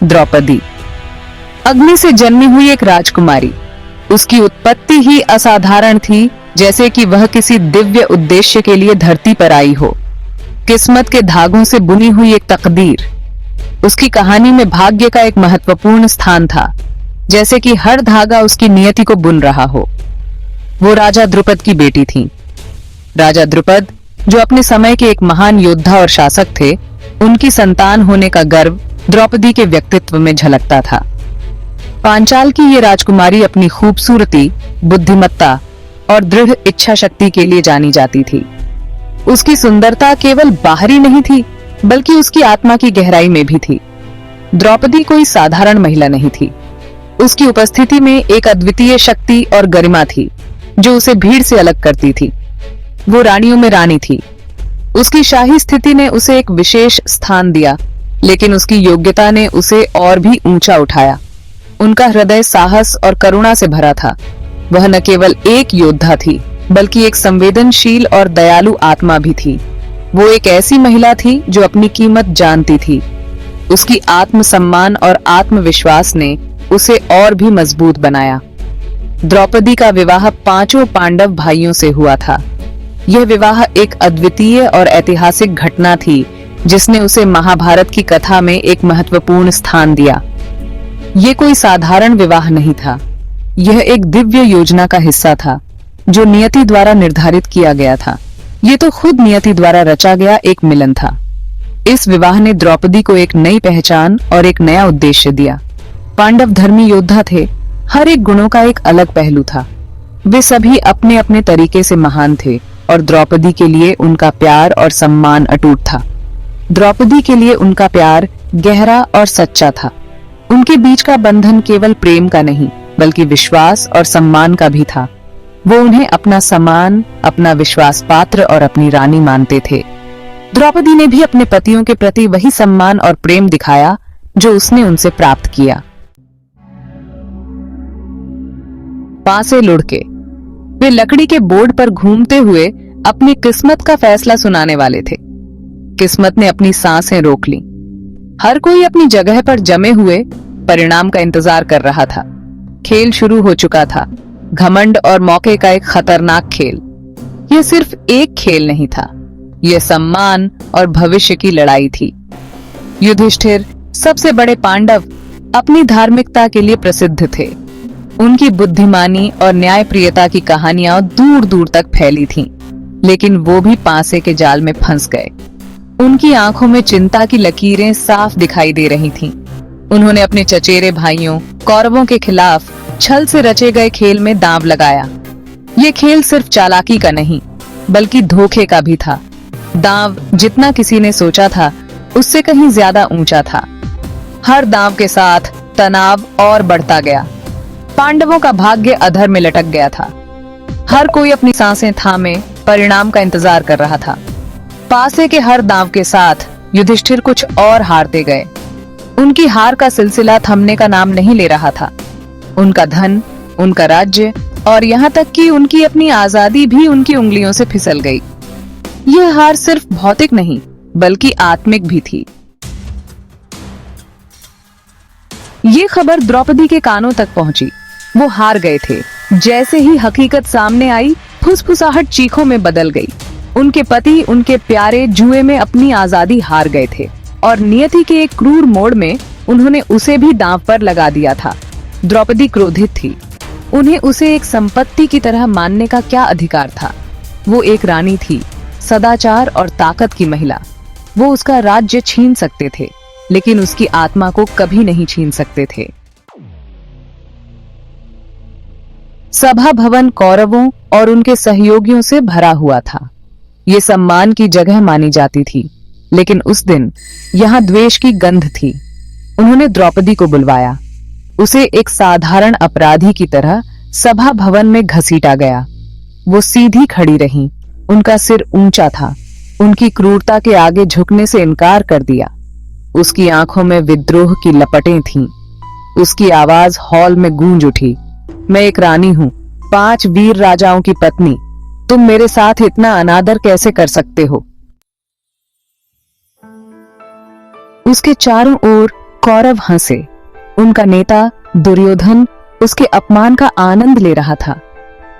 द्रौपदी अग्नि से जन्मी हुई एक राजकुमारी। उसकी उत्पत्ति ही असाधारण थी, जैसे कि वह किसी दिव्य उद्देश्य के लिए धरती पर आई हो। किस्मत के धागों से बुनी हुई एक तकदीर। उसकी कहानी में भाग्य का एक महत्वपूर्ण स्थान था, जैसे कि हर धागा उसकी नियति को बुन रहा हो। वो राजा द्रुपद की बेटी थी। राजा द्रुपद, जो अपने समय के एक महान योद्धा और शासक थे, उनकी संतान होने का गर्व द्रौपदी के व्यक्तित्व में झलकता था। पांचाल की ये राजकुमारी अपनी खूबसूरती, बुद्धिमत्ता और दृढ़ इच्छा शक्ति के लिए जानी जाती थी। उसकी सुंदरता केवल बाहरी नहीं थी, बल्कि उसकी आत्मा की गहराई में भी थी। द्रौपदी कोई साधारण महिला नहीं थी। उसकी उपस्थिति में एक अद्वितीय शक्ति और गरिमा थी, जो उसे भीड़ से अलग करती थी। वो रानियों में रानी थी। उसकी शाही स्थिति ने उसे एक विशेष स्थान दिया, लेकिन उसकी योग्यता ने उसे और भी ऊंचा उठाया। उनका हृदय साहस और करुणा से भरा था। वह न केवल एक योद्धा थी, बल्कि एक संवेदनशील और दयालु आत्मा भी थी। वो एक ऐसी महिला थी जो अपनी कीमत जानती थी। उसकी आत्मसम्मान और आत्मविश्वास ने उसे और भी मजबूत बनाया। द्रौपदी का विवाह 5 पांडव भाइयों से हुआ था। यह विवाह एक अद्वितीय और ऐतिहासिक घटना थी, जिसने उसे महाभारत की कथा में एक महत्वपूर्ण स्थान दिया। यह कोई साधारण विवाह नहीं था। यह एक दिव्य योजना का हिस्सा था, जो नियति द्वारा निर्धारित किया गया था। ये तो खुद नियति द्वारा रचा गया एक मिलन था। इस विवाह ने द्रौपदी को एक नई पहचान और एक नया उद्देश्य दिया। पांडव धर्मी योद्धा थे। हर एक गुणों का एक अलग पहलू था। वे सभी अपने अपने तरीके से महान थे, और द्रौपदी के लिए उनका प्यार और सम्मान अटूट था। द्रौपदी के लिए उनका प्यार गहरा और सच्चा था। उनके बीच का बंधन केवल प्रेम का नहीं, बल्कि विश्वास और सम्मान का भी था। वो उन्हें अपना सम्मान, अपना विश्वास पात्र और अपनी रानी मानते थे। द्रौपदी ने भी अपने पतियों के प्रति वही सम्मान और प्रेम दिखाया, जो उसने उनसे प्राप्त किया। पासे लुढ़के वे लकड़ी के बोर्ड पर घूमते हुए अपनी किस्मत का फैसला सुनाने वाले थे। किस्मत ने अपनी सांसें रोक ली। हर कोई अपनी जगह पर जमे हुए परिणाम का इंतजार कर रहा था। खेल शुरू हो चुका था। घमंड और मौके का एक खतरनाक खेल। यह सिर्फ एक खेल नहीं था, यह सम्मान और भविष्य की लड़ाई थी। युधिष्ठिर, सबसे बड़े पांडव, अपनी धार्मिकता के लिए प्रसिद्ध थे। उनकी बुद्धिमानी और न्यायप्रियता की कहानियां दूर दूर तक फैली थीं, लेकिन वो भी पासे के जाल में फंस गए। उनकी आंखों में चिंता की लकीरें साफ दिखाई दे रही थीं। उन्होंने अपने चचेरे भाइयों कौरवों के खिलाफ छल से रचे गए खेल में दांव लगाया। ये खेल सिर्फ चालाकी का नहीं, बल्कि धोखे का भी था। दांव जितना किसी ने सोचा था, उससे कहीं ज्यादा ऊंचा था। हर दांव के साथ तनाव और बढ़ता गया। पांडवों का भाग्य अधर में लटक गया था। हर कोई अपनी सांसें थामे परिणाम का इंतजार कर रहा था। पासे के हर दांव के साथ युधिष्ठिर कुछ और हारते गए। उनकी हार का सिलसिला थमने का नाम नहीं ले रहा था। उनका धन, उनका राज्य और यहाँ तक कि उनकी अपनी आजादी भी उनकी उंगलियों से फिसल गई। यह हार सिर्फ भौतिक नहीं, बल्कि आत्मिक भी थी। ये खबर द्रौपदी के कानों तक पहुंची। वो हार गए थे। जैसे ही हकीकत सामने आई, फुसफुसाहट चीखों में बदल गई। उनके पति, उनके प्यारे, जुए में अपनी आजादी हार गए थे, और नियति के एक क्रूर मोड़ में उन्होंने उसे भी दांव पर लगा दिया था। द्रौपदी क्रोधित थी। उन्हें उसे एक संपत्ति की तरह मानने का क्या अधिकार था? वो एक रानी थी, सदाचार और ताकत की महिला। वो उसका राज्य छीन सकते थे, लेकिन उसकी आत्मा को कभी नहीं छीन सकते थे। सभा भवन कौरवों और उनके सहयोगियों से भरा हुआ था। ये सम्मान की जगह मानी जाती थी, लेकिन उस दिन यहाँ द्वेष की गंध थी। उन्होंने द्रौपदी को बुलवाया। उसे एक साधारण अपराधी की तरह सभा भवन में घसीटा गया। वो सीधी खड़ी रहीं। उनका सिर ऊंचा था। उनकी क्रूरता के आगे झुकने से इनकार कर दिया। उसकी आंखों में विद्रोह की लपटें थीं। उसकी आवाज हॉल में गूंज उठी। मैं एक रानी हूं, 5 वीर राजाओं की पत्नी। तुम मेरे साथ इतना अनादर कैसे कर सकते हो? उसके चारों ओर कौरव हंसे। उनका नेता दुर्योधन उसके अपमान का आनंद ले रहा था।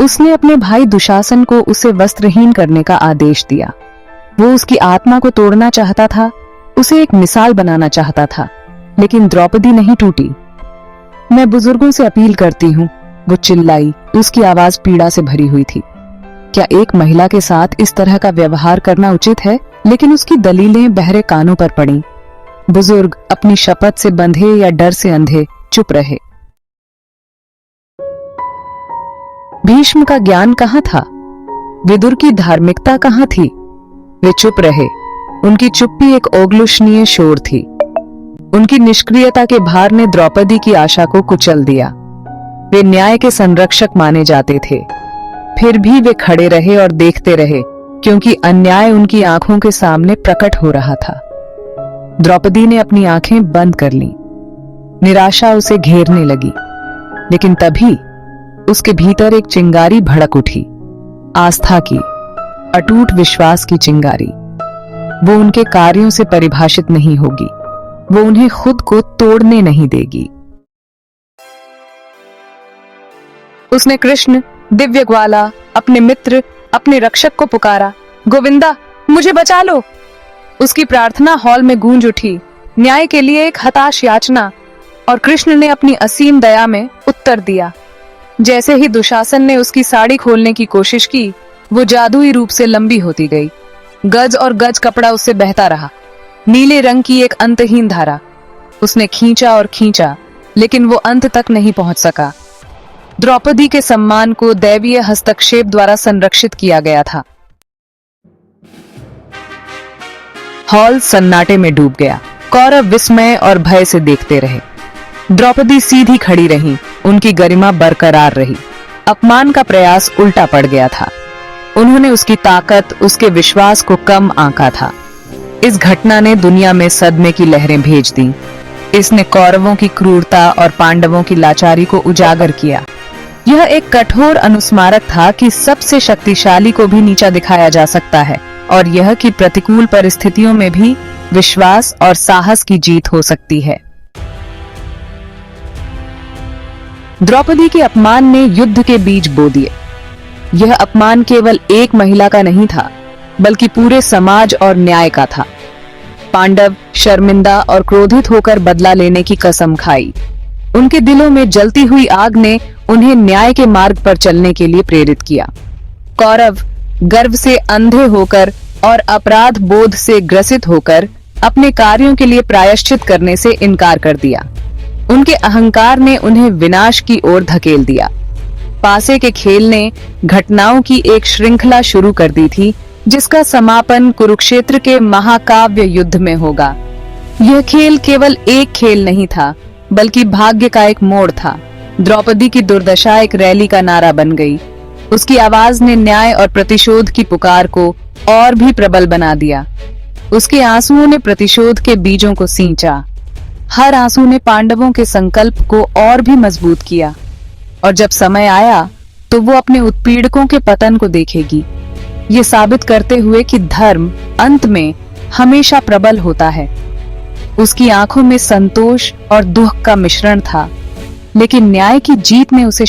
उसने अपने भाई दुशासन को उसे वस्त्रहीन करने का आदेश दिया। वो उसकी आत्मा को तोड़ना चाहता था, उसे एक मिसाल बनाना चाहता था, लेकिन द्रौपदी नहीं टूटी। मैं बुजुर्गों से अपील करती हूँ, वो चिल्लाई। उसकी आवाज पीड़ा से भरी हुई थी। क्या एक महिला के साथ इस तरह का व्यवहार करना उचित है? लेकिन उसकी दलीलें बहरे कानों पर पड़ीं। बुजुर्ग अपनी शपथ से बंधे या डर से अंधे चुप रहे। भीष्म का ज्ञान कहाँ था? विदुर की धार्मिकता कहाँ थी? वे चुप रहे। उनकी चुप्पी एक अग्लुषणीय शोर थी। उनकी निष्क्रियता के भार ने द्रौपदी की आशा को कुचल दिया। वे न्याय के संरक्षक माने जाते थे, फिर भी वे खड़े रहे और देखते रहे, क्योंकि अन्याय उनकी आंखों के सामने प्रकट हो रहा था। द्रौपदी ने अपनी आंखें बंद कर लीं। निराशा उसे घेरने लगी, लेकिन तभी उसके भीतर एक चिंगारी भड़क उठी। आस्था की, अटूट विश्वास की चिंगारी। वो उनके कार्यों से परिभाषित नहीं होगी, वो उन्हें खुद को तोड़ने नहीं देगी। उसने कृष्ण, दिव्य ग्वाला, अपने मित्र, अपने रक्षक को पुकारा, गोविंदा मुझे बचा लो। उसकी प्रार्थना हॉल में गूंज उठी, न्याय के लिए एक हताश याचना। और कृष्ण ने अपनी असीम दया में उत्तर दिया। जैसे ही दुशासन ने उसकी साड़ी खोलने की कोशिश की, वो जादुई रूप से लंबी होती गई। गज और गज कपड़ा उससे बहता रहा, नीले रंग की एक अंतहीन धारा। उसने खींचा और खींचा, लेकिन वो अंत तक नहीं पहुंच सका। द्रौपदी के सम्मान को दैवीय हस्तक्षेप द्वारा संरक्षित किया गया था। हॉल सन्नाटे में डूब गया। कौरव विस्मय और भय से देखते रहे। द्रौपदी सीधी खड़ी रही, उनकी गरिमा बरकरार रही। अपमान का प्रयास उल्टा पड़ गया था। उन्होंने उसकी ताकत, उसके विश्वास को कम आंका था। इस घटना ने दुनिया में सदमे की लहरें भेज दी। इसने कौरवों की क्रूरता और पांडवों की लाचारी को उजागर किया। यह एक कठोर अनुस्मारक था कि सबसे शक्तिशाली को भी नीचा दिखाया जा सकता है, और यह कि प्रतिकूल परिस्थितियों में भी विश्वास और साहस की जीत हो सकती है। द्रौपदी के अपमान ने युद्ध के बीज बो दिए। यह अपमान केवल एक महिला का नहीं था, बल्कि पूरे समाज और न्याय का था। पांडव शर्मिंदा और क्रोधित होकर बदला लेने की कसम खाई। उनके दिलों में जलती हुई आग ने उन्हें न्याय के मार्ग पर चलने के लिए प्रेरित किया। कौरव गर्व से अंधे होकर और अपराध बोध से ग्रसित होकर अपने कार्यों के लिए प्रायश्चित करने से इनकार कर दिया। उनके अहंकार ने उन्हें विनाश की ओर धकेल दिया। पासे के खेल ने घटनाओं की एक श्रृंखला शुरू कर दी थी, जिसका समापन कुरुक्षेत्र के महाकाव्य युद्ध में होगा। यह खेल केवल एक खेल नहीं था, बल्कि भाग्य का एक मोड़ था। द्रौपदी की दुर्दशा एक रैली का नारा बन गई। उसकी आवाज ने न्याय और प्रतिशोध की पुकार को और भी प्रबल बना दिया। उसके आंसुओं ने प्रतिशोध के बीजों को सींचा। हर आंसू ने पांडवों के संकल्प को और भी मजबूत किया। और जब समय आया तो वो अपने उत्पीड़कों के पतन को देखेगी, ये साबित करते हुए कि धर्म अंत में हमेशा प्रबल होता है। उसकी आंखों में संतोष और दुख का मिश्रण था, लेकिन न्याय की जीत ने उसे